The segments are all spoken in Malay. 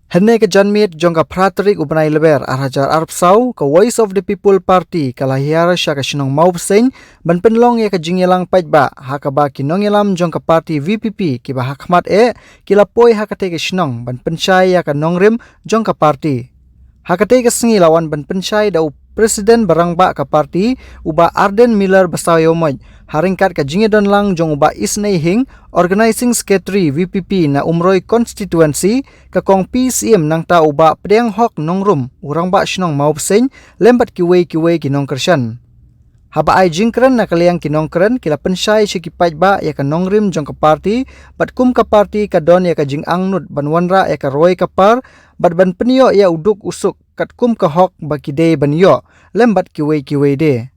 Henne ke janmit jongka pratrik ubanai leber arhajar arpsau ke Voice of the People Party kalahiara syaka shinong maupseng ban penlong ya ke jingyelang paitba hakaba kinongyelam jongka party VPP kiba hakmat kila poi hakate ke shinong ban pensyai ya ke nongrim jongka party. Hakate ke sengi lawan ban pensyai da Presiden barangba ke parti uba Arden Miller Basayomoj haringkat ke jingedon lang jong uba Isnei Hing Organizing Secretary VPP na umroi constituency ke kong PCM nang ta uba pedeng hok nongrum urang ba shnong maupsen lembat kiwei kinong kersyan. Haba ai jingkren na kaliang kinongkren kila pensyai sikipait ba ya ka nongrim jong ke parti bat kum ke parti ka don ya ka jing angnut ban wanra ya ka roi kapar bat ban penio ya uduk usuk kat kum ke hok baki de ban yo lembat kiwei de.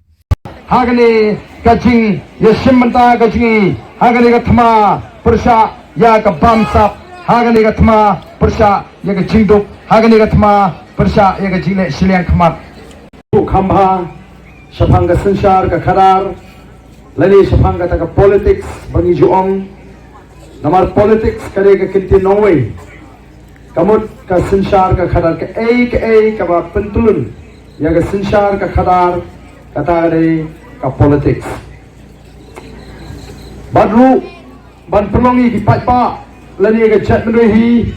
Hagani kajing ya simmanta kajing hagani kathma persha ya ka bamsap hagani kathma persha ya ka jingduk hagani kathma persha ya ka jingle siliang khmat tu khamba Sapangga sensar ke kadar lali sapangga taka politics bagi juong namar politics kare ke kinti nongway kamut ke sensar ke kadar ke kaba pentulun ya ke sensar ke kadar kata kare ke politics badru ban pelongi di patpa lali ke chat menuhi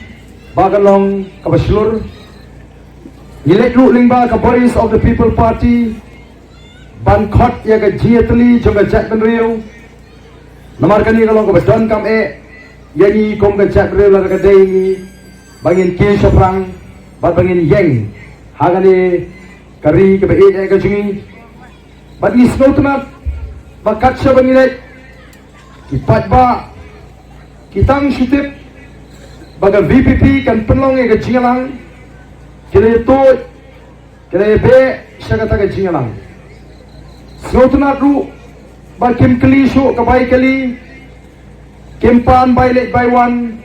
bagalong ke baslur yilek lu lingba ke Voice of the People Party ban khot ya ga jiatli jonga chat ben riu namar kani kalong ko badon kam yani kom ga chat riu la ga dei ni bangin ki soprang bat bangin yeng hagani kari ke be ga jingi bat ni snotna bakat sa bangin kipat ba kitang shitip baga VPP kan penlong ga jingalang kile to kile be sagata ga jingalang Snotuna ru bakim kali show kabai kali kempan by late by one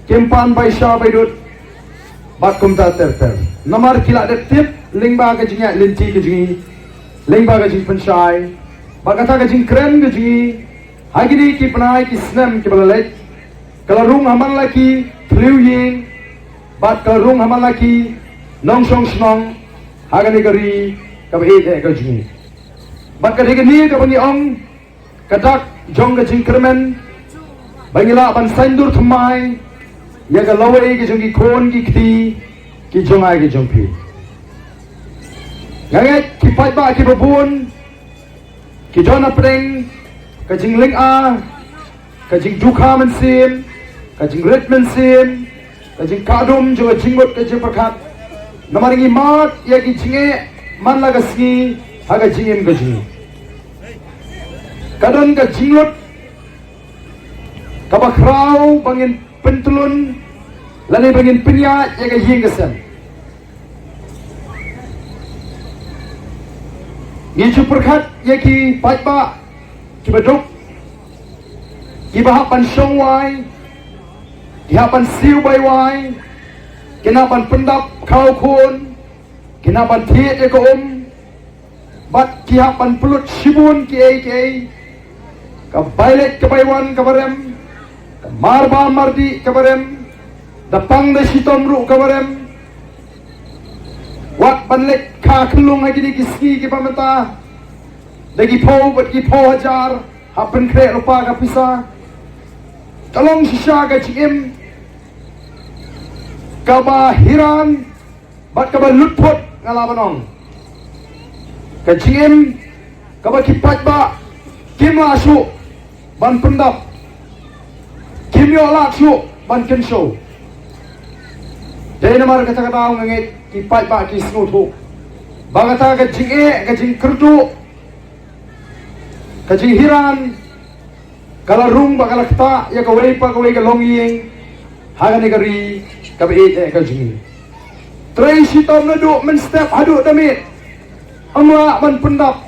kempan by sha by dot bakum ta ter namar kila de tip lingba ka jinga linti ka jingi lingba ka jing penshai bagata ka jing kren ka jingi hagiri ki panai ki snem ki balalait kalarung haman laki thliu yin bat kalarung haman laki nong song snong hagani gari ka be ka jingi Baka digani ka bangi ong kadak jong ka jingkremen bangila ban sandur thmai ya ka lawai ki jongi khon ki khti ki jongai ki jongpi nganget ki pai ba ki babun ki jona preng ka jingling ka jing dukha men sim ka jing ret men sim ka jing kadum jo jingot ka jing perkhat namaringi mat ya ki jinge man la ka ski haga jingem ka jing kadang ka jinglot kabakrau bangin pentulun lani bangin penya ya ka yingasan ngichu perkhat ya ki patba ki baduk ki bahapan songwai ki hapan siu bai wai kinapan pendap kau khun kinapan thiet ya ka bat ki hapan pelut sibun ki ka bailet ka baiwan ka barem ka marba mardi ka barem da pang da sitom ru ka barem wat banlet ka khulung hagi di kiski ki pamata dagi po bat ki po hajar hapen kre rupa ka pisa talong sisha ka chim ka ba hiran bat ka ba lutpot ngalabanong ka chim ka ba kipat ba kim asu ban pendap kimyo lak su ban kensho dai namar kata kata ngait ki pai ba ki snu thu bagata ka jing kerdu ka jing hiran kala rung ba kala kta ya ka wei pa ka wei ka longying hagani kari ka be ka jing trai sitom na du men step hadu damit amra ban pendap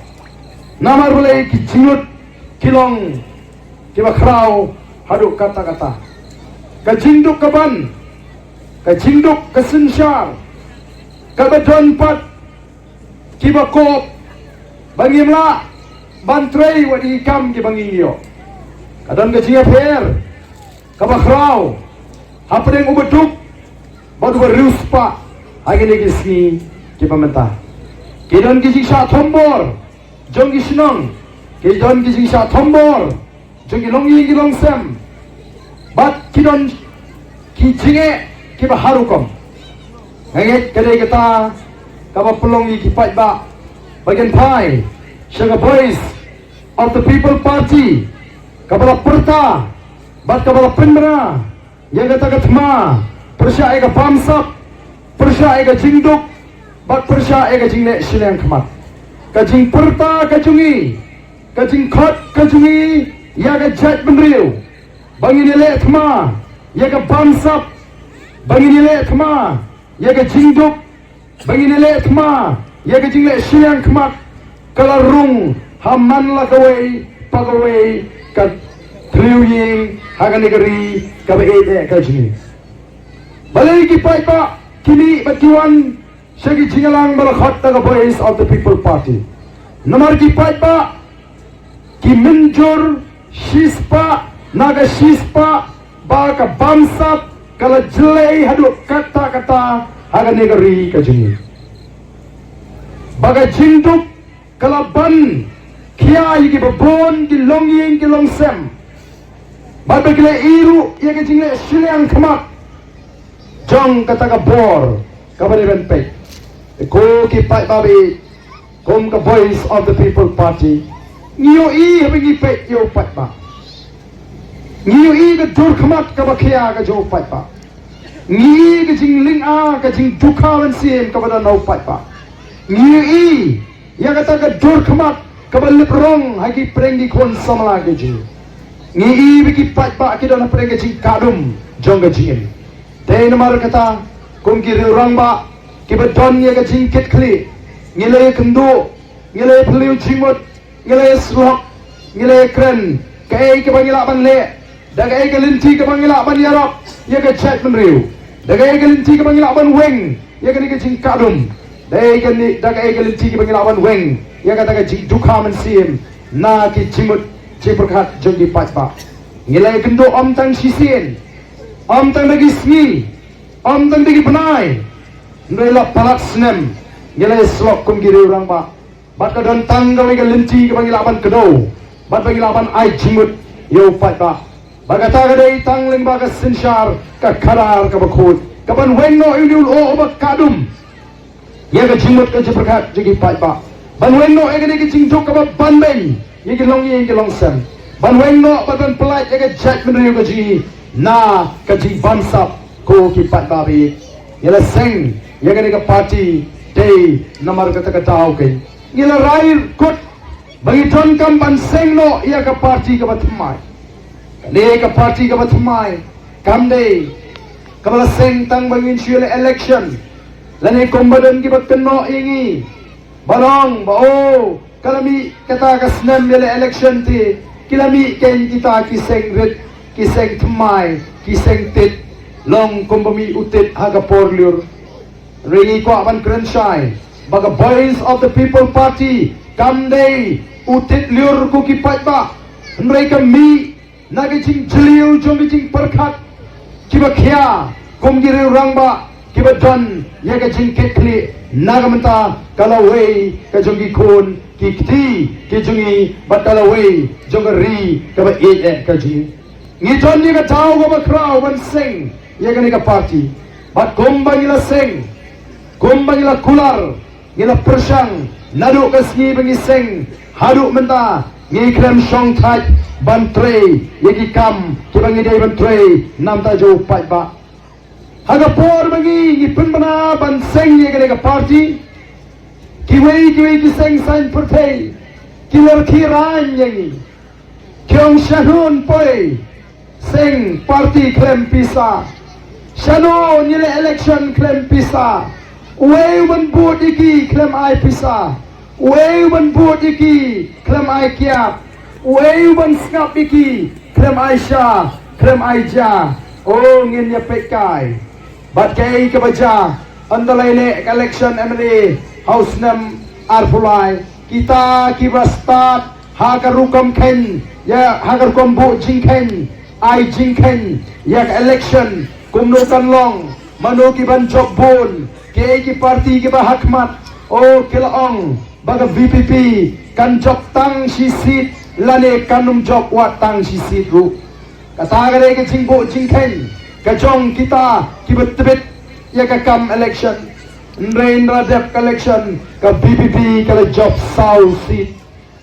namar boleh ki jingut kilong kiba krau haduk kata-kata kajinduk kaban kajinduk kesensar kabadon pat kiba kop bangimla bantrei wadi ikam ki bangiyo kadon kajinga per kaba krau hapdeng ubeduk batu beruspa hari ni kisni kita mentah kidon kisik sah thombor jong kisnong kidon kisik sah thombor jong kilongi kilong sem bat kidon kijinge kiba harukom nganget kedai kita kaba pelongi kipat ba bagian pai Shaga Voice of the People Party kabala perta bat kabala penbera yang kata katma persya ega pamsap persya ega jingduk bat persya ega jingle silang khamat kajing perta kajungi kajing khot kajungi yaga jat benriu bangin ile thma yaga pamsap bangin ile thma yaga jingduk bangin ile thma yaga jingle silang khamat kalarung haman la pagawai ka triuying haga negeri ka baede ka jini balai ki pai pa kini batiwan segi jingalang bal khatta ka Voice of the People Party nomor ki pai pa ki minjur shispa naga shispa ba ka bamsap kala jelai hadu kata haga negeri ka jini baga jinduk kalaban kia yiki babon ki longying ki longsem babekle iru yaki jingle silang khamak jong kata ka bor kabari benpe ko ki pai babi kom ka Voice of the People Party ngiyo i habi pe yo pai ba ngiyo i ka dur khamak ka bakhia ka jo pai ba ngi ka jingling a ka jing dukha wan sim ka bada no pai ba ngiyo i ya kata ka dur khamak kabalip rong hagi prengi kon samala ke ji ngi i biki pat ba ki dona prengi jing kadum jonga jing te nomor kata kum ki rang ba ki badon ye ka jing kit khli ngile kendo ngile phliu jingmot ngile slok ngile kren kai ke bangila ban le dagai ke linti ke bangila ban yarok ye ka chat ban riu dagai ke linti ke bangila ban weng ye ka ni ke jing kadum dai ke ni dagai ke linti ke bangila ban weng yang kata jing dukha mensim na ki jimut jiperkat jogi patba ngilai kendo om tang sisien om tang bagi sni om tang bagi penai nela palat snem ngilai slok kum giri orang ba bat kadon tang gawe ke lenti ke bagi laban kedo bat bagi laban ai jimut yo patba bagata kadai tang ling ba ka sinshar ka karar ka bakhut kaban wenno iul o ba kadum ye ka jimut ka jiperkat jogi patba banwen no ega digi jing juk ka banbeng yegi long yegi long sem banwen no badan pelai ega jack menriu ka ji na ka jing bansap ko ki pat babi yela seng yega digi party day namar ka ta tau ke yela rair kut bagi ton kam ban seng no ya ka party ka bathmai ne ka party ka bathmai kam day ka bala seng tang bangin shule election lane kombadan ki batno ingi barang bao kalami kata kasnem yele election ti kilami ken kita kiseng red kiseng thmai kiseng tit long kombami utit haga porliur ringi ko aban krenshai baga Voice of the People Party kamdei utit liur ku kipat ba mereka mi nagi jing jeliu jong jing perkat kiba khia komgiri orang ba kiba don yaga jing ketli nagamenta kalaway kajongi kon kikti kijungi batalaway jongari kaba kaji ngiton ni ka tao ka bakrao ban sing ye ka ni ka party bat komba nila sing komba nila kular nila persang nadu kasngi bangi sing hadu menta ngi krem song thai ban tre ye ki kam ki bangi dei ban tre nam ta jo pai ba haga por bangi ngi penbana ban sing ye ka ni ka party kiwei ki seng san pertei kiler kiran yangi kyong shanun poi seng party klem pisa shano nile election klem pisa wei ban boot iki klem ai pisa wei ban boot iki klem ai kiap wei ban skap iki klem ai sha klem ai ja oh ngin ya pekai bat kai ke baja andalai election MLA House nem arpulai kita kibastat hagarukam ken ya hagarukam bu jingken ai jingken ya election kumno kanlong mano ki ban job bon ki parti ki ba hakmat o kilaong baga VPP kan job tang si sit lane kanum job wat tang si sit ru kata gare ke jingbo jingken ka jong kita ki betbet ya ka kam election rain radep election ka VPP kala job sau sit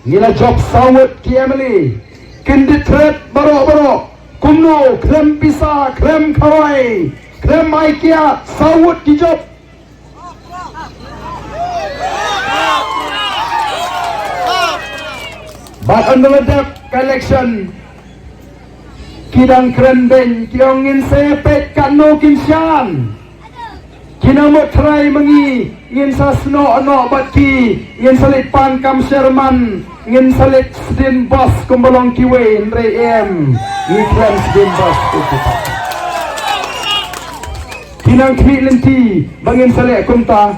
ngila job sawat ki emily kindit threat baro kumno krem pisa krem khawai krem aikia sawat ki job bahkan meledak election kidang keren ben kiongin sepet kano kinsian kinamot try mengi ngin sa sno ano batki ngin salit pan kam sherman ngin salit din boss kumbalong kiwe nre em ngin kren din boss kinang kilenti bangin salit kumta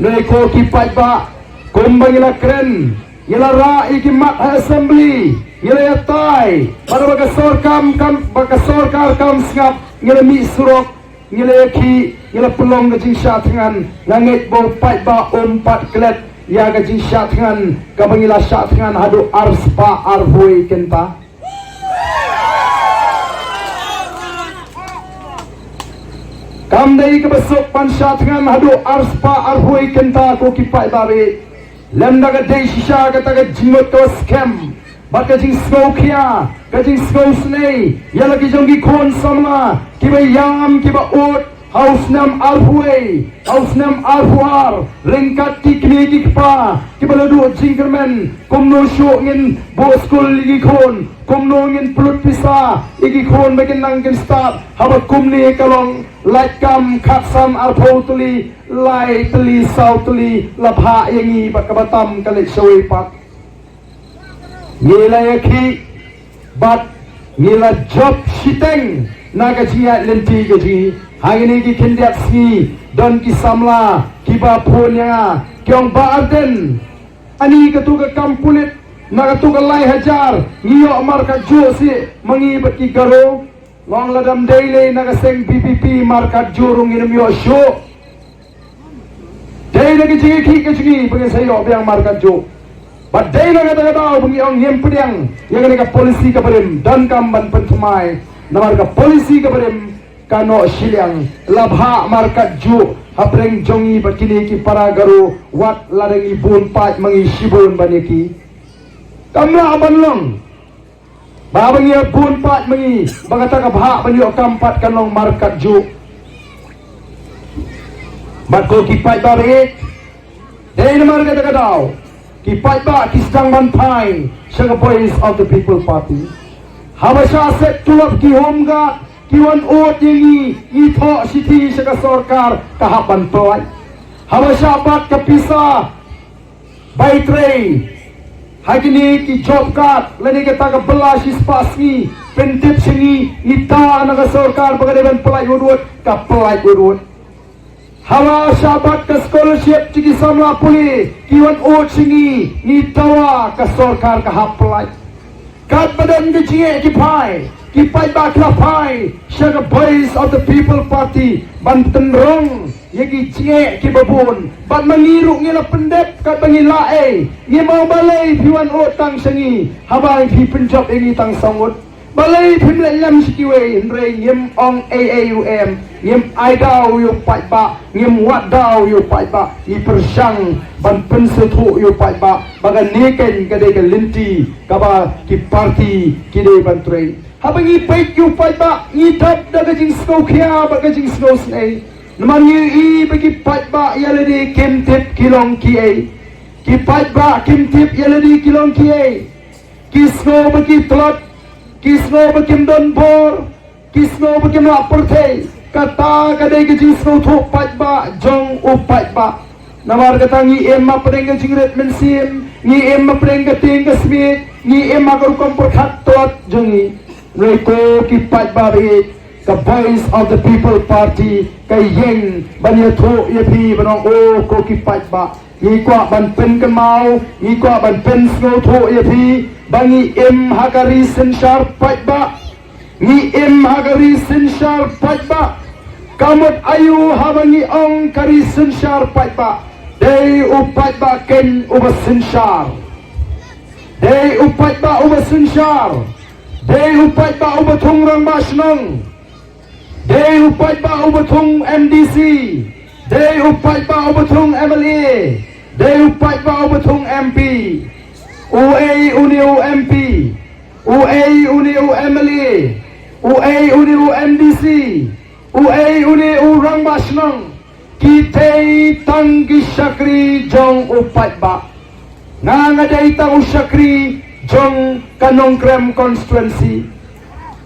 nre ko kipat ba kumbangila kren yala ra ikimat assembly yala yatai para bagasor kam sngap yala mi surok yala ki yala pelong gajing syatngan langit bo pai ba pat kelet ya gajing syatngan kabangila syatngan hadu arspa arhui kenta kam dai ke besok pan syatngan hadu arspa arhui kenta ko kipai bare lenda ka day shisha ka taga jimot ko scam bat ka jing snow kia ka jing snow snay yala ki jongi kon samla kiba yam kiba ut haus nam alhuar lengkat tikni kikpa kiba ladu jingkermen kumno syo ngin bo school ligi kon kumno ngin pelut pisa igi kon bagen nanggen start haba kumni kalong light kam khatsam arpotuli lai teli sautuli labha yangi bakabatam kalik sawi pak ngila yaki bat ngila job shiteng naga jia lenti gaji hangini ki kendiat si don ki samla kiba punya kyong baarden ani katuga kampulit naga tuga lai hajar ngiyo marka jo si mangi baki garo long ladam daily naga seng PPP marka jurung inum yo show day lagi cigi ki ke cigi pengen sayo biang markat jo but day lagi kata kata pengi ong yem pediang yang kena polisi kabarim dan kamban pentumai namar ka polisi kabarim kano siliang labha markat jo hapreng jongi bakini ki para garu wat larengi bun pat mangi sibun baniki kamla abanlong babangi bun pat mangi bagata ka bha banyo kampat kanong markat jo bat ko kipai barik day namar kata kadau kipai ba kisang bantai sang voice of the people party habasha set tulap ki homga kiwan ot yengi itho siti sa sarkar kahaban toy habasha bat kapisa by train hagini ki job card lani kata ka belas ispasni pentip singi ita naga sarkar bagadeban pelai urut ka pelai urut hawa sahabat ke scholarship ciki samla puli kiwan ot singi ni tawa ke sarkar ke haplai kat badan ke jinge kipai ba klapai syaga voice of the people party banten rong yagi jinge ki babun ban mengiru ngila pendep kat bangila ngi mau balai piwan ot tang singi habai pi penjob ini tang sangut balai pimle lam sikiwe nre ngim ong AAUM ngim aidau yu pai ba ngim wadau yu pai ba i persang ban pensetu yu pai ba baga neken kade ke linti kaba ki parti kide bantrei habangi pait yu pai ba i dap daga jing snow kia baga jing snow snai naman i bagi pai ba yaledi kim tip kilong kie ki pai ba kim tip yaledi kilong kie ki snow bagi telot kisno bakim don bor kisno bakim laperte kata kadai ke jisno thok pat ba jong upat ba namar kata ngi emma preng jingret mensim ngi emma preng ting ke smit ngi emma ko kompor khat tot jongi reko ki pat ba be the voice of the people party kai yeng bania tho ye phi banong o ko ki pat ba ngi kwa ban pen kan mau ngi kwa ban pen sno tho ye phi bangi em hagari senshar pat ba ni em hagari senshar pat ba kamot ayu habangi ong kari sensyar paitba dei upaitba ken uba sensyar dei upaitba uba sensyar dei upaitba uba tungrang basnong dei upaitba uba tung MDC dei upaitba uba tung MLA dei upaitba uba tung MP UA uniu MP UA uniu MLA UA uniu MDC UA uniu rang basnong kitay tanggi syakri jong upaitba nangaday tang syakri jong kanongkrem constituency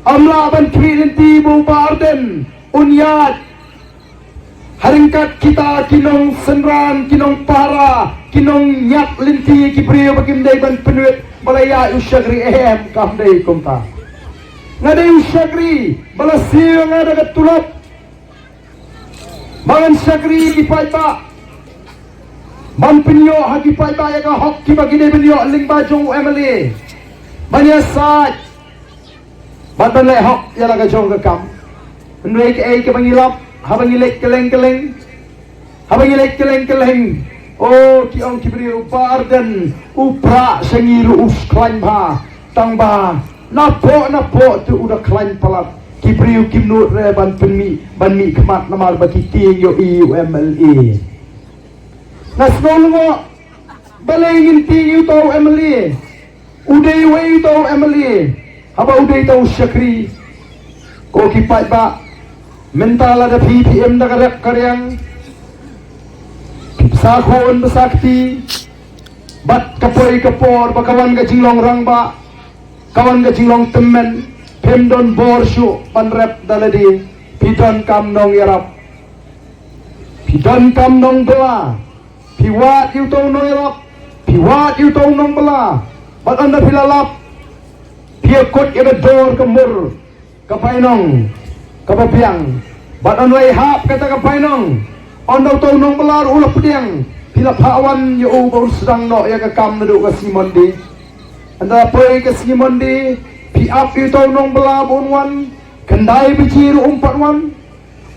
amlaban kwilinti bubarden unyat haringkat kita kinong senran kinong para kinong nyak linti kibriyo bagimday ban penuit balaya usyagri kamday kumta ngaday usyagri balasiyo nga nagatulap bangan syagri kipaita man penyo hagi paita yaga hok kibagine benyo lingbajong MLA banyasat bantan hok yalaga jong kakam nrek ay kabangilap habang ilek keleng-keleng habang ilek keleng-keleng oh kiong kibriyo barden upra sengiru usklain ba tangba napo tu udah klain palat kibriyo kimnut re ban mi kemat namal bagi tiang yo UMLA nasnol mo balengin tiang tau MLA uday way tau MLA haba uday tau syakri ko kipat ba mental ada PPM da karep karyang sakon besakti bat kapoi kapor bakawan ka jinglong rangba kawan ka jinglong temen pemdon borsyu panrep daladi pidon kamnong yarap pidon kamnong bela piwat yu tong nong yarap piwat yu tong nong bela bat anda pilalap piakot ida dor kemur kapainong kapapiang bat onway hap kata kapainong ondaw tong nong belar ulah pediang pila pawan yu baru sedang no ya kakam nadu ka Simondi anda poi ka Simondi pi up yu tong nong belar bonwan kendai biji ru umpatwan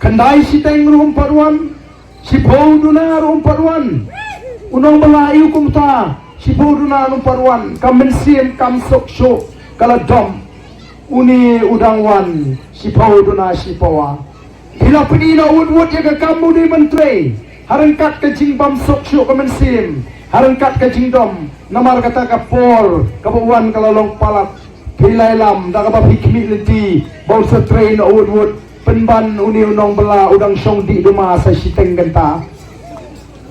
kendai siteng ru umpatwan sipau duna ru umpatwan unong belar yu kumta sipau duna ru umpatwan kamensim kam sok sok kala dom uni udangwan sipau duna sipawa bila penina wud ya kamu di menteri harangkat ke jingbam sok syuk kemensim harangkat ke jingdom namar kata kapor kabuan kalalong palat pilailam da kabab hikmi lenti bau setrain wud penban uni unong bela udang syong di duma sa siteng genta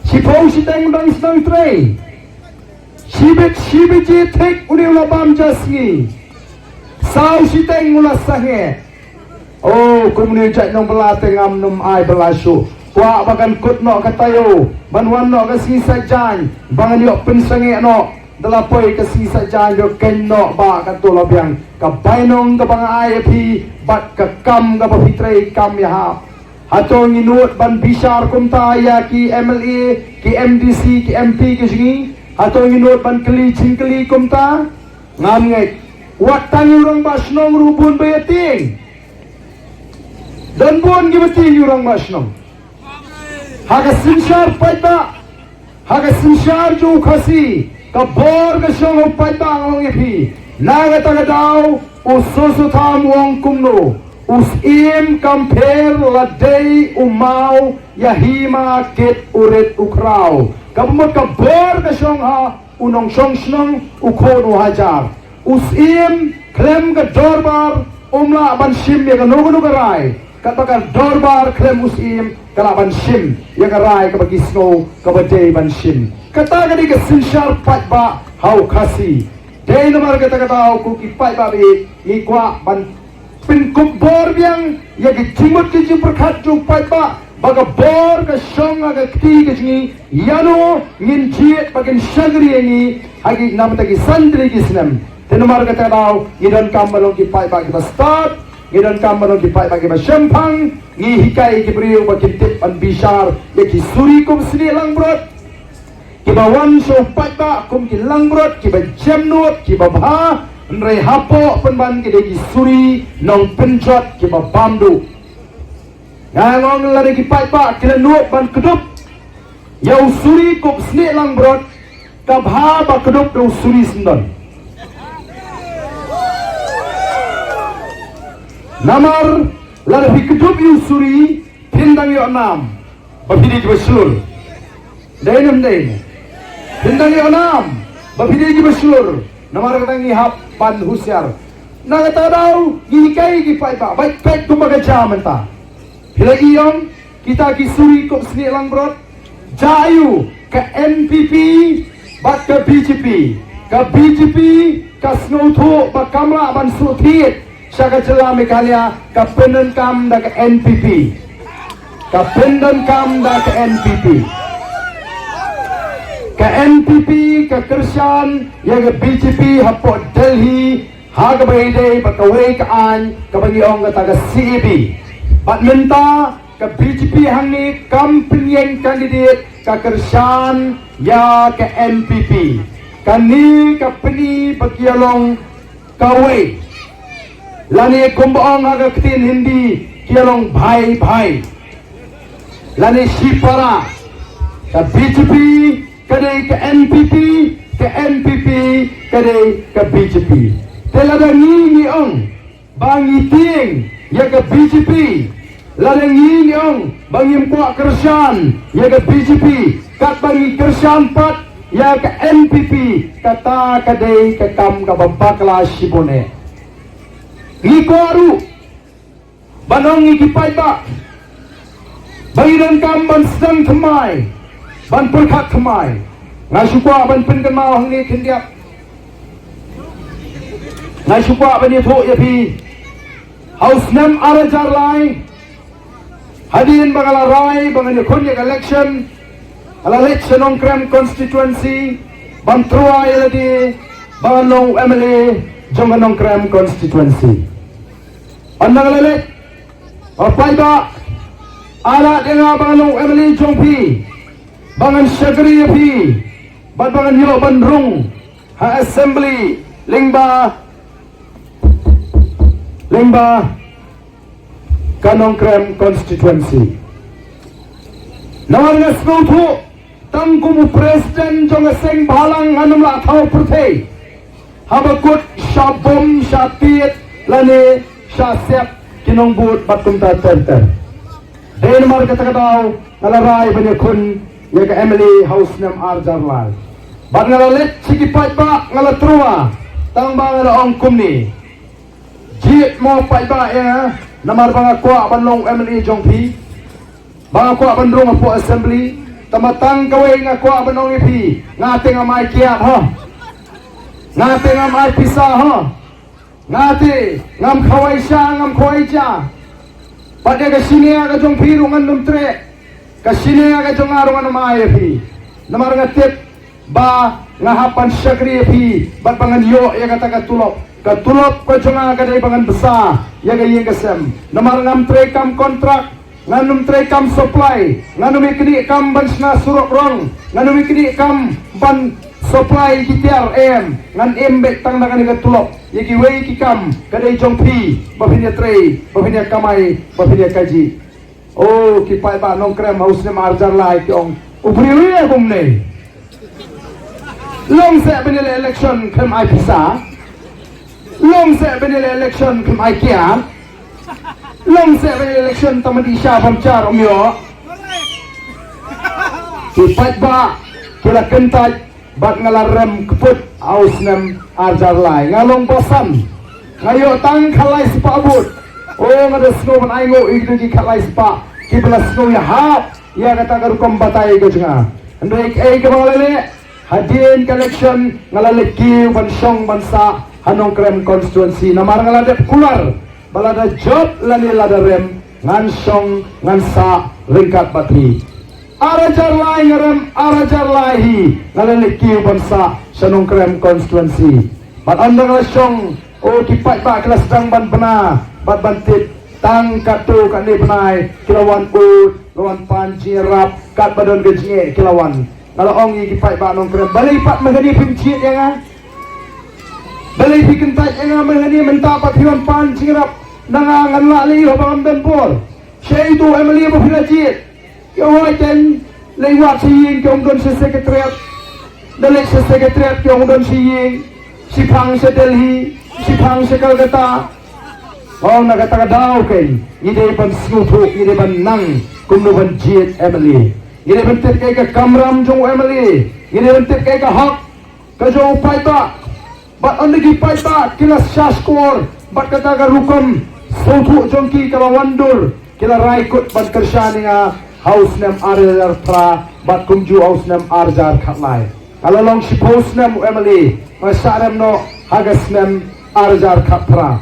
sipau siteng udang sedang tray sibit tek uni ulabam jasgi sau siteng ulas sange oh kumuni cak nong belate ngam num ai belasu wa bagan kut no katayo banwan no ka sisa jan bangan yo pensange no dalapoi ka sisa jan yo ken no ba ka to lobyang ka bainong ka bang ai pi bat ka kam ka papitre kam ya ha hatong inut ban bisar kumta ya ki MLA ki MDC ki MP ki singi hatong inut ban keli cingkeli kumta ngam ngek wat tangurang basnong rubun bayating dan buon gimati yurang masnong haga sinsyar paita haga sinsyar jo khasi ka bor ka shong paita ngong epi naga taga daw ususu tham wong kumno us im compare la day umau yahima ket uret ukraw kabumot ka bor ka shong ha unong shong snong ukono hajar us im klem ka dorbar umla ban shim ya ka nugu garai katakan dorbar klem usim kalaban shim yang karai kabagi snow kabadai ban shim katakan di kesinsyar patba hau kasi day nomor kata hau kuki patba bi ikwa ban pinkup bor yang ya kecimut kecim perkat jung patba baga bor ke shong aga kti kecini yano ngin jiet bagin syagri ini hagi nama tagi sandri kisnem day nomor kata hau idan kamalong ki patba kita start gidan kamano ki pai bagi masyempang ngi hikai ki beriu bakintip an bisar ya ki suri kum sini langbrot ki bawan so paita kum ki langbrot ki ba jamnut ki ba bha nrei hapo penban ki de ki suri nong penjot ki ba bamdu ngong lari kipai pa kila nuot ban kedup ya usuri kop sne lang brot kabha ba kedup do usuri sendon namar lari kedup usuri pindang yo enam babidi beslur dainem dain pindang yo enam babidi beslur namar katangi hap pan husyar nagata daw gihikai kipai pa baik pek kumbaga jamenta Bila iyong kita kisuri kop sini lang brot jayu ke NPP bat ke BJP ke snotho ba kamla ban suthit saka jela mekalia ke penden kam da ke NPP ke penden kam da ke NPP ke NPP ke Kershan ya ke BJP hapot Delhi ha ke baide ba ke wei ke an ke bagi ong kata ke CEB Bat minta ke BJP hangi kampanye kandidat ke Kershan ya ke NPP. Kani ke peni bagialong kawe. Lani kumbaong aga ketin hindi kialong bhai. Lani sipara ke BJP kadai ke NPP kadai ke BJP. Telada ni ong bangi tieng ya ke BJP ladang yin yang bangim kuak Kershan ya ke BJP kat bangi Kershan pat ya ke NPP kata kadai ke kam ka babakla shibone ngikoru banong ikipai ba bangi dan kam ban sedang temai ban perkat temai ngasukwa ban pen kenal hangi kendiak ngasukwa ban itu ya pi House nem arajar lai hadirin bangala rai bangan konyak election ala election on Krem constituency bantrua yaladi banganong MLA jonganong Krem constituency andang lele apai ba ala denga banganong MLA jongpi bangan syagri pi bangan yo bandrung ha assembly lingba Kanong Krem constituency. Nawar nga snotho tangkumu presiden jong seng balang anum la thau purthei. Habakut shabom shatiet lane shasep kinong but batum ta tenter. Denmark kata-kataw ngalaray banyakun ya ke Emily House nem Arjarlal. Bat ngalalet sikipat ba ngalatrua tang ba ngalaong kumni. Jit mo pai ba ya namar banga kwa banlong MLA jongpi banga kwa bandrong apo assembly tamatang kawe nga kwa banong ipi ngate nga mai kiat ho ngate nga mai pisa ho ngate ngam khawai sha ngam khawai cha pada ka sini aga jongpi rungan numtre ka sini aga jongarungan mai ipi namar nga tip ba nga hapan syakri ipi bat bangan yo ya kata katulok katulop ko jonga kadai bangan besar ya gayeng kesem namar ngam trekam kontrak nganum trekam supply nganum ikni kam ban sna surok rong nganum ikni kam ban supply kitiar ngan embek tang dagan katulop yaki wei kikam kadai jongpi babinya tre babinya kamai babinya kaji oh kipai ba nong Krem House ne marjar lai kyong ubriwi humne long se benile election kem ai pisa long se benile election kem ai kia long se benile election tamadi sha pamchar omyo kipat ba kila kentaj bat ngalarem keput aus nem arjar lai ngalong bosan ngayo tang khalai spa abut oh ngada snow ban aingo igdu ki khalai spa kibla snow ya hap ya kata karukom batai ko jenga andai ke balale hadirin collection ngalalek kiu bansong bansa hanong Krem constituency namar ngaladep kular balada job lani lada rem ngansong ngansa ringkat bati arajar lai ngarem arajar lahi ngalalek kiu bansa hanong Krem constituency bat andang lasong o kipat ba kelas sedang ban pena bat bantit tang katu kani penai kilawan ud lawan panci rap kat badon gejinge kilawan kalau orang ini kipai ba nong Krem balai pat menghani pincit ya kan balai pikentai ya kan menghani mentapa pion pan singap nangangan lali ho bangam benpor Saya itu Emily berpilajit. Yang wajan lewat siying ke ungdon sekretariat. Dalek sekretariat ke ungdon siying. Sipang se Delhi, sipang se Calcutta. Oh nak kata daw kay. Ide ban snutu, ide ban nang kumno ban jit Emily. Ide ban tet kay ka kamram jong Emily. Ide ban tet kay ka hak. Ka jong paita. Bat ondegi paita kila shaskor. Bat kata ka rukum. Sotu jongki ka wandur. Kila raikut ban kersyani nga house nem arjar pra bat kumju house nem arjar khatlai. Kalau long suppose nem Emily, masarem no hagas nem arjar khatra.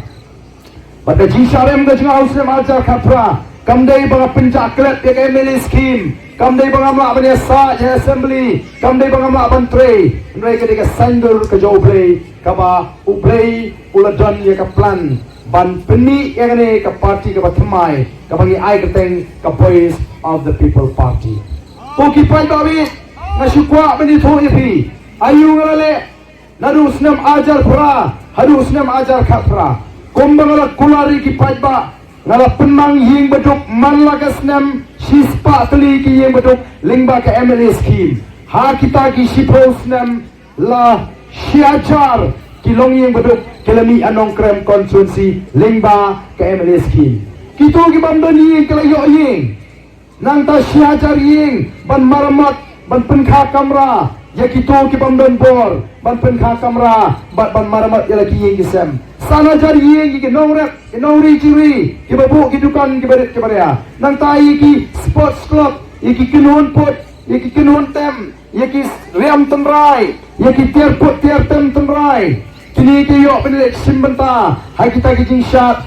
Bat ka jisarem ga jung house nem arjar khatra. Kamdai banga pencaklet ya Emily scheme. Kamdai banga mla ban sa assembly. Kamdai banga mla ban tre. Nrai ka dika sandur ka jobre kaba ubrei uladon ya ka plan. Ban peni yang ini ke parti ke batemai ke bagi ai keteng ke voice of the people party. Poki pai babi ngasukwa beni tho ipi. Ayu ngalale nadu snam ajar pra, hadu snam ajar khatra. Kumbangala kulari ki pai ba ngala penang ying beduk manla ka snam sispa teli ki ying beduk lingba ke MLA scheme. Ha kita ki sipo snam la syajar kilong ying beduk kelami anong krem konsuensi lingba ke MLA scheme. Kita ki bamdan ying kelayo ying. Nang ta syajar ying ban maramat ban penkha kamra ya kita ki bamdan bor ban penkha kamra ban maramat ya lagi ying kisem. Sana jar ying ki nongrep ki nongri ciri ki babu ki dukan ki barit ki barya. Nang ta ki sports club ki kinun put ki kinun tem ki riam temrai ki tiar put tiar tem temrai. Kini kiyok penelik simbenta. Hai kita kijing syat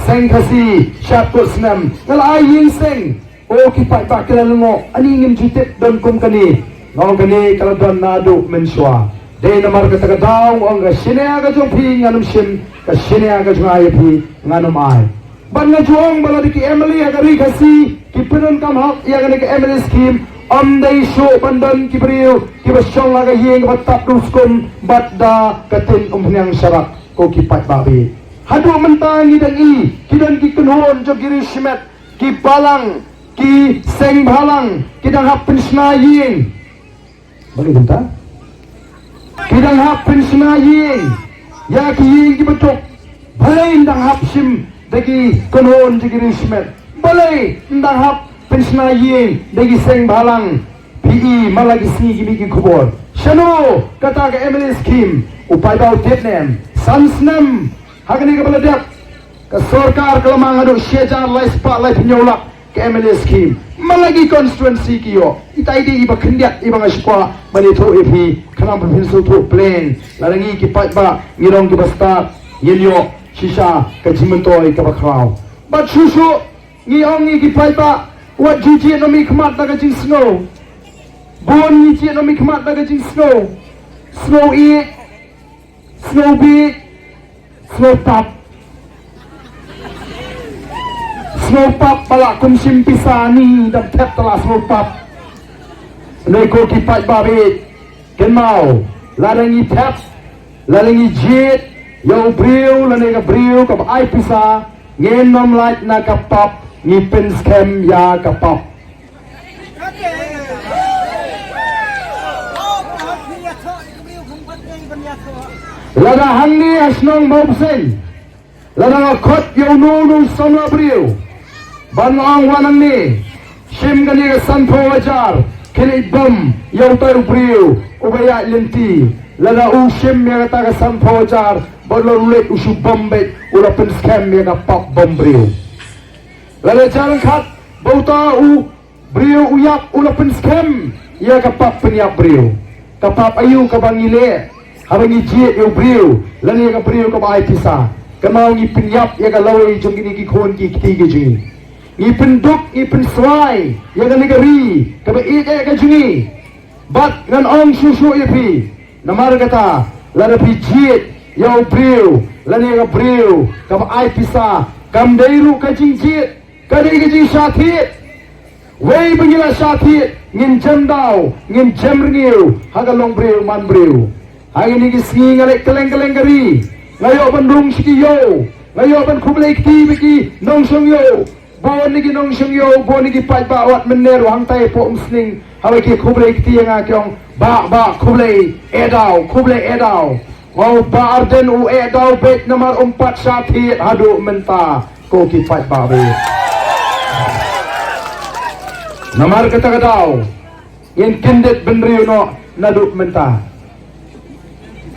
seng kasi syat kot senam. Kalau aying seng. Oh kipat tak kira lengok. Ani ingin jutip dan kum kani. Ngong kani kalau dan nadu mensua. Day namar kata kadang ong ka sini aga jong pi nganum sim. Ka sini aga jong ay pi nganum ay. Ban nga jong bala di ki Emily aga ri kasi. Ki penun kam hak ya gani ki Emily scheme. Day show bandan kibriu kibasyong laga hing batap ruskum badda katin umhnyang syarak ko kipat babi hadu mentang dan i kidan ki kunhon jo giri shimet ki balang ki seng balang kidang hap pensna ying bagi benta kidang hap pensna ying ya ki ying ki betuk balai ndang hap sim dagi kunhon jo giri shimet balai ndang hap pensna ying dagi seng balang PE malagi sini gimi ki kubor shano kata ke MLA scheme upai bau Vietnam sansnam hagani ke beladak ke sarkar kelamang adu syajar lai spa lai penyolak ke MLA scheme malagi constituency kiyo ita ide iba kendiat iba ngasikwa manito ipi kanam provinsi tu plan larangi ki pai ba ngirong ki basta yenyo shisha ke jimentoi ke bakrau but susu ngiong ki pai ba wat juji no mi khmat na jing snow bon ni ji no mi khmat na jing snow snow e snow b snow pop pala kum sim pisani dam tep tala snow pop nei ko ki pai ba be ken mau la rangi tep la rangi jet yo briu la ne ga briu ka ai pisa ngen nom light na ka pop ni pen scam ya ka pop lada hangni asnong mobsen lada khot yo nu somla briu ban ang wanang ni sim gani ka sanpho wajar kini bom yo tayo briu ubaya lenti lada u sim ya ta ka sanpho wajar bolor ulet usu bombe ula pen scam ya ka pop bom briu lalu jalan kat bauta u brio uyak ulapan scam ia kapap penyak brio kapap ayu kabangile habangi jie eu brio lalu ia brio kabai pisa kamau ngi penyap ia kalawai jong ini ki khon ki kiti ji ngi penduk ngi penswai ia ka negeri kabai ia ka jungi bat ngan ong susu ipi namar kata lalu pi jie eu brio lalu ia brio kabai pisa kamdairu ka jingjit kadai gaji syakit wei bengila syakit ngin jemdau ngin jemringiu hagalong breu man breu hari ni gisingi ngalek keleng-keleng gari ngayo bandung sikiyo ngayo ban kublai kiti biki nong song yo bo ni ginong shungyo bo ni gipai ba wat meneru hang tai po umsning hawe ki khuble ki nga kyong ba khuble edau Wau ba arden u edau bet nomor 4 syati hadu menta ko ki pai ba be nomor kata kadau yen kindet benriu no naduk menta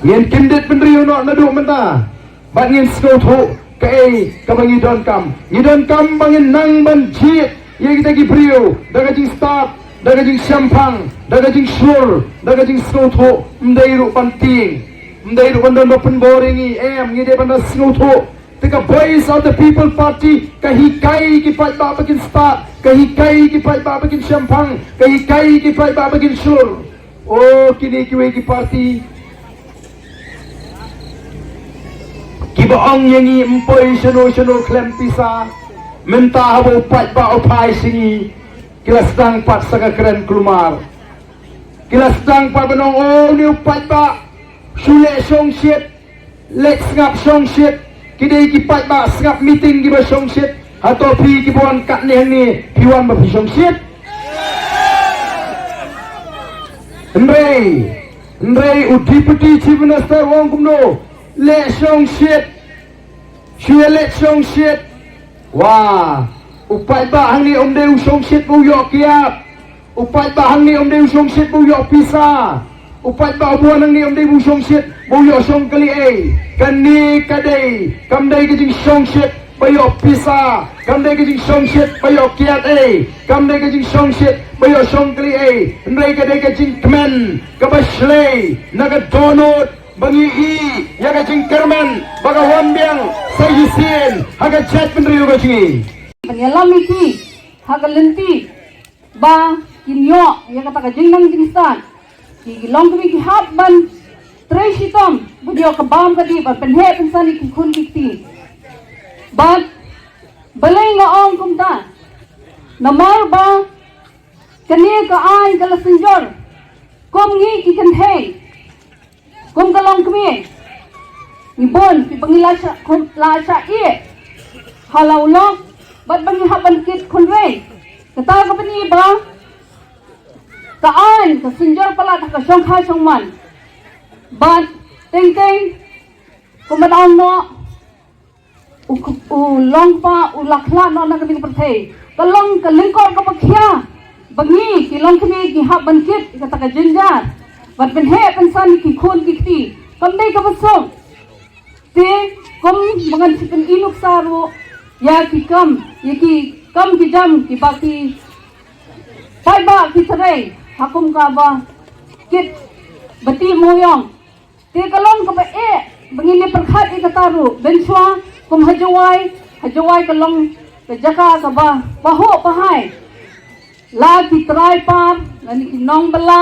yen kindet benriu no naduk menta bangin sko thu kai kabangi don kam bangin nang ban jit ye kita gi brio daga jing start daga jing champang daga jing sur daga jing sko thu mdai ru panting mdai ru bandon open boringi ngide banda sko thu tika voice of the people party kahi kai ki pai ba bakin start kahi kai ki pai ba bakin champang kahi kai ki pai ba bakin sur oh kini kiwe ki party kibaong yangi empoi seno klem pisa menta habo pai ba opai singi kilas dang pat saga keren kelumar kilas dang pat benong oh ni pai ba sule song shit let's ngap song shit kidai ki pai ba ngap meeting ki ba song shit atau pi ki bon kat ni piwan ba pi song shit Ndrei u deputy chief minister wong kumno le song shit shue le song shit wah upai ba hang ni omde u song shit bu yok kiap upai ba hang ni omde u song shit bu yok pisa upai ba buan hang ni omde bu song shit bu yok song kali kan ni kadai kam dai ki jing song shit bayo pisa kam dai ki jing song shit bayo kiat kam dai ki jing song shit bayo song kali ndai kadai ki jing kmen ka bashle naga donut bangi yaga jing kerman baga wambiang sayisin haga chat penriu ga jingi penyalam iki haga lenti ba kinyo yaga taka jing nang jingstan ki long kami ki hab ban tresitom budio ka bam ka di ba penhe pensani ki kun kiti ba balay nga ong kumta namar ba kani ka ay kala senjor kom ngi ki kan hey kom kalong kami ibon pi pangilasa kom lasa halau lok bat bangi haban kit kun rei kata ka pani ba kaan ka senjor pala ka song kha song man bat teng kumadang no u long pa u lakla no na kami perthei kalong kalingkor ka pakhya bangi ki long kami ki haban kit kata ka jinjar bat penhe pensan ki khun ki ti kam dai ka basong te kom mangan sikan inuk saru ya ki kam ki jam ki baki pai ba ki sarai hakum ka ba kit bati moyong te kalong ka ba bangini perkhat ikataru benswa kum hajawai kalong ka jaka ka ba baho pahai la ki trai par lani ki nong bala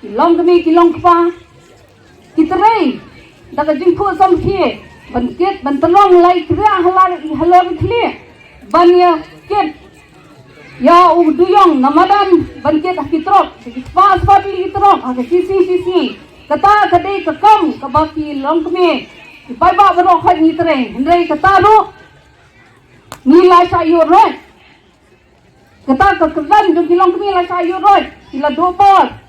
kilong kami kilong kpa kitray daga jingpu som khie bankit bantalong lai kra halar khlie banya kit ya u duyong namadan bankit kitrok spa kitrok aga sisi kata kadai kakam kabaki long kami bai ba bro khat ni tre ndai kata ro ni la sa yo roi kata ka kadan jo kilong kami la sa yo roi kila dobol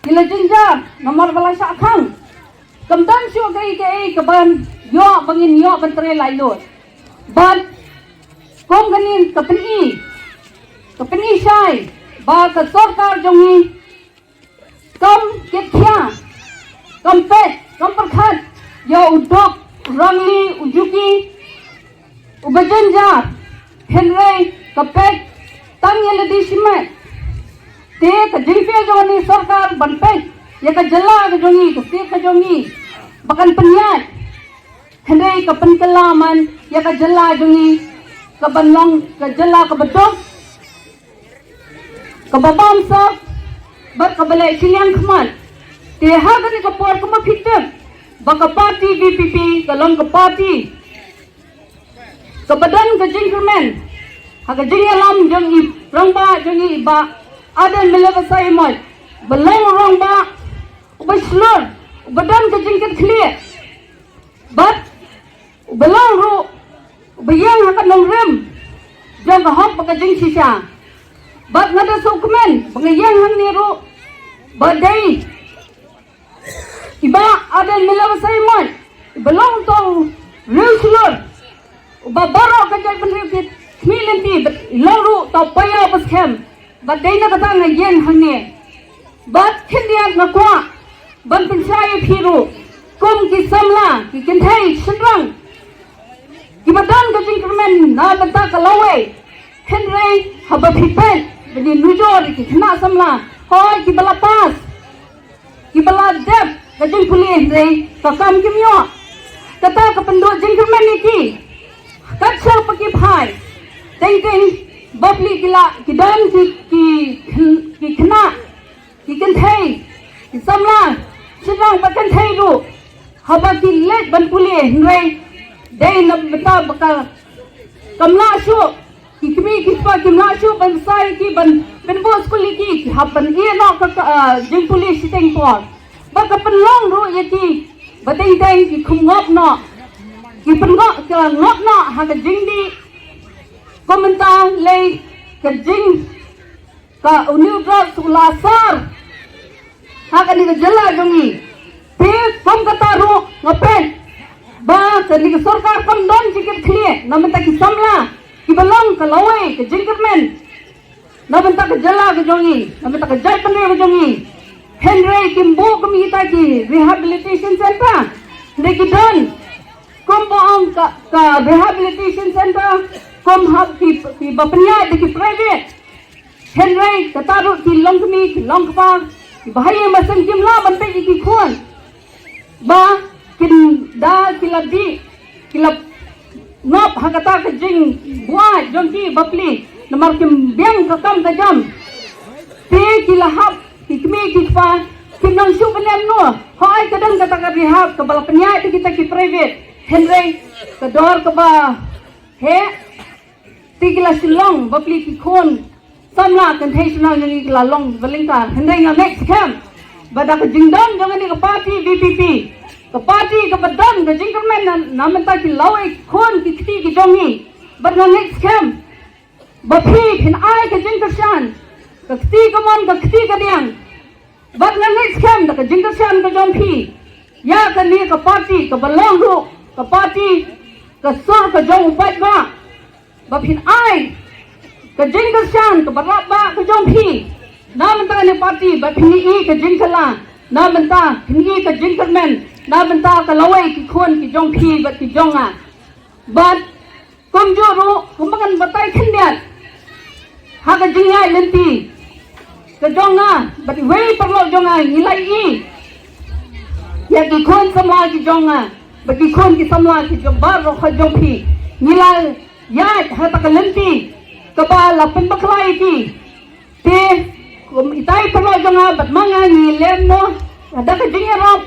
kila jinjar nomor bala sa khang kamdan syo kai kaban yo bangin yo bantre lai lo ban kom ganin kapni sai ba ka sarkar jongi kam kethya kampet kamperkhat yo udok rangli ujuki ubajanjar henrei kapet tangyel disimet te ka jingpe joni sarkar banpe ya ka jala ka jongi ka te ka jongi bakan penyat henrei ka penkelaman ya ka jala jongi ka banlong ka jala ka bedok ka babam sab bat ka balai siliang khman te ha gani ka por ka mafitem baka party VPP kalong ka party ka badan ka jingkermen ha ka jingalam jongi rangba jongi iba adan melaba sai moy balong rangba ubaslor badan ka jingket clear bat balong ro bayang ha ka nong rem jong ka hop baka jing shisha but ngada so komen baka yang hang niru badai iba ada melawa Simon belong to real slur ba baro ka jai benrikit milenti but loru to paya pas kem but dai na kata ngayen hang ne but kindian ngakwa ban pensai phiru kum ki samla ki kinthai shrang ki badan ka jingkermen na banta ka lawe henry haba phipen bani nujor ki khna samla hoy ki bala pas ki bala dep ka jing puli henry ka kam ki myo kata ka pendo jingkermen ni ki kacha paki phai teng babli kila ki dan ki khna ki kinthai ki samla shrang ba kinthai ru haba ki let ban puli henry day na bata baka kamla shu ki kmi ki pa kamla shu ban sai ki ban bos kuli ki hapan e no ka jing police sitting por baka pan long ru ye ki bateng teng ki khungop no ki pan ka ngop no ha ka jing di komentar le ka jing ka uniu dro sulasar ha ka ni ka jala jongi pe kom ka taru ngapen ba tadi ke sarkar kam don jikir khlie namenta ki samla ki balong ka lawe ke jingkermen namenta ka jala ke jongi namenta ka jai pandre ke jongi henry kimbo kami kita ki rehabilitation center de ki don kom baong ka rehabilitation center kom hab ki bapnya de ki private henry ka taru ki long kami ki long pa ki bahaya masam jimla bante ki khon ba kin da kilap nop hakata ka jing buat jongki bapli namar kim biang ka kam ka jam te kilahap kikmi kikpa kinang shu panem no hoy kadang kata ka rehab ka bala penya itu kita ki private henry ka dor ka ba he tigla silong bapli ki khon samla kan thai sunang ni la long balingka henry nga next camp bada ka jingdon jangan ni ka party VPP ke parti ke badan ke jingkermen namenta ki lawe khon ki khti ki jongi but na next camp bapi hin ai ke jingkershan ke khti ke mon ke khti ke diang but na next camp ke jingkershan ke jompi ya ke ni ke parti ke balong ru ke parti ke sur ke jong upat ba bapin ai ke jingkershan ke baraba ke jompi namenta ni parti bapin ni ke jingkala namenta ni ke jingkermen na benta ka lawai ki khon ki jong phi bat ki jonga but kom joro kumbangan batai khindiat ha ka jingai lenti ka jonga bat wei perlo jonga nilai i ya ki khon samla ki jonga bat ki khon ki samla ki jombar ro kha jong phi nilai ya ha ta ka lenti ka ba la pen baklai ki te kum itai perlo jonga bat manga ni lem no ada ka jingai ro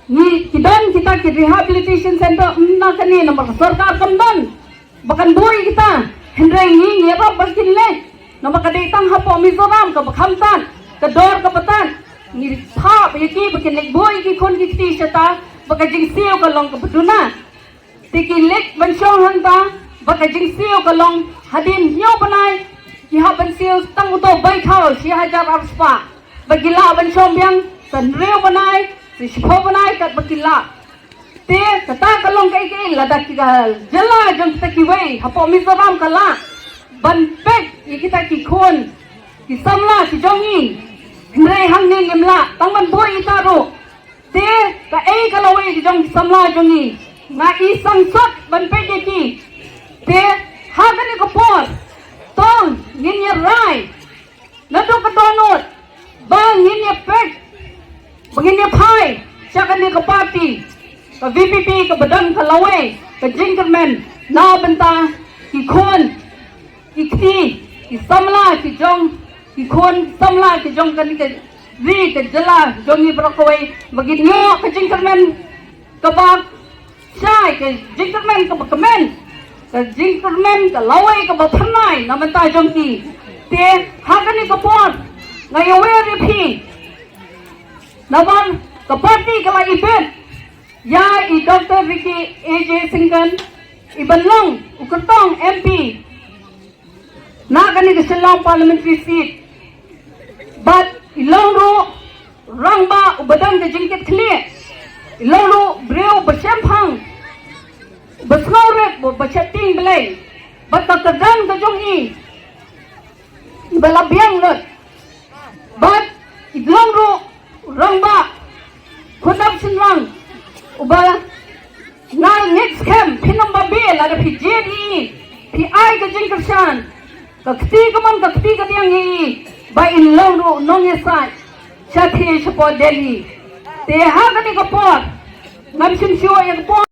ni kidan kita ki rehabilitation center na kani nomor sarkar kamdan bakan doi kita hendreng ni ngerap balkin le nomor kadai tang hapo mizoram ka bakhamtan ka dor ka patan ni tha yaki bakin lek boy ki khon ki ti sata baka jing sio ka long ka buduna tiki lek ban shong hang ta baka jing sio ka long hadim nyo banai ki ha ban sio tang uto bai khao si hajar arspa bagila ban shong biang san reo banai si shpo banai kat bakila te kata kalong kai ladak ki jala jam ta ki wei hapo mizoram kala ban pek ye kita ki khon ki samla ki jongi ngai hang ni limla tangman boy itaro te ka kalawei ki jong samla jongi nga i sang sot ban pek ye ki te ha kani ko por tong nin ye rai na do ka donot bang nin ye pek bangin ye phai chakan ni ka party ka VPP ka badan ka lawai ka jingkermen na benta ki khon ki khti ki samla ki jong ki khon samla ki jong kan ka ri ka jala jongi brokoi bagin yo ka jingkermen ka ba chai ka jingkermen ka bakamen ka jingkermen ka lawai ka ba thanai na benta jong ki te hakani ka pon ngayawe ri phi naban ka party ka la ipet ya i Dr. Vicky AJ Singhan ibanlong ukatong MP kani ke selang parliamentary seat. But ilang ro rang ba ubadang ke jingkit clear. Ilang ro breu bersempang. Besngorek berchatting belai. But kadang ke jong i. Balabiang lot. But ilang ro rang ba kodap sinwang ubala na next camp pinamba bel ada pi JDE pi ai ke jingkersan kakti ka tiang hi ba in long ro nong esai chathi support Delhi te ha ka ni ka por ngam sim siwa yang por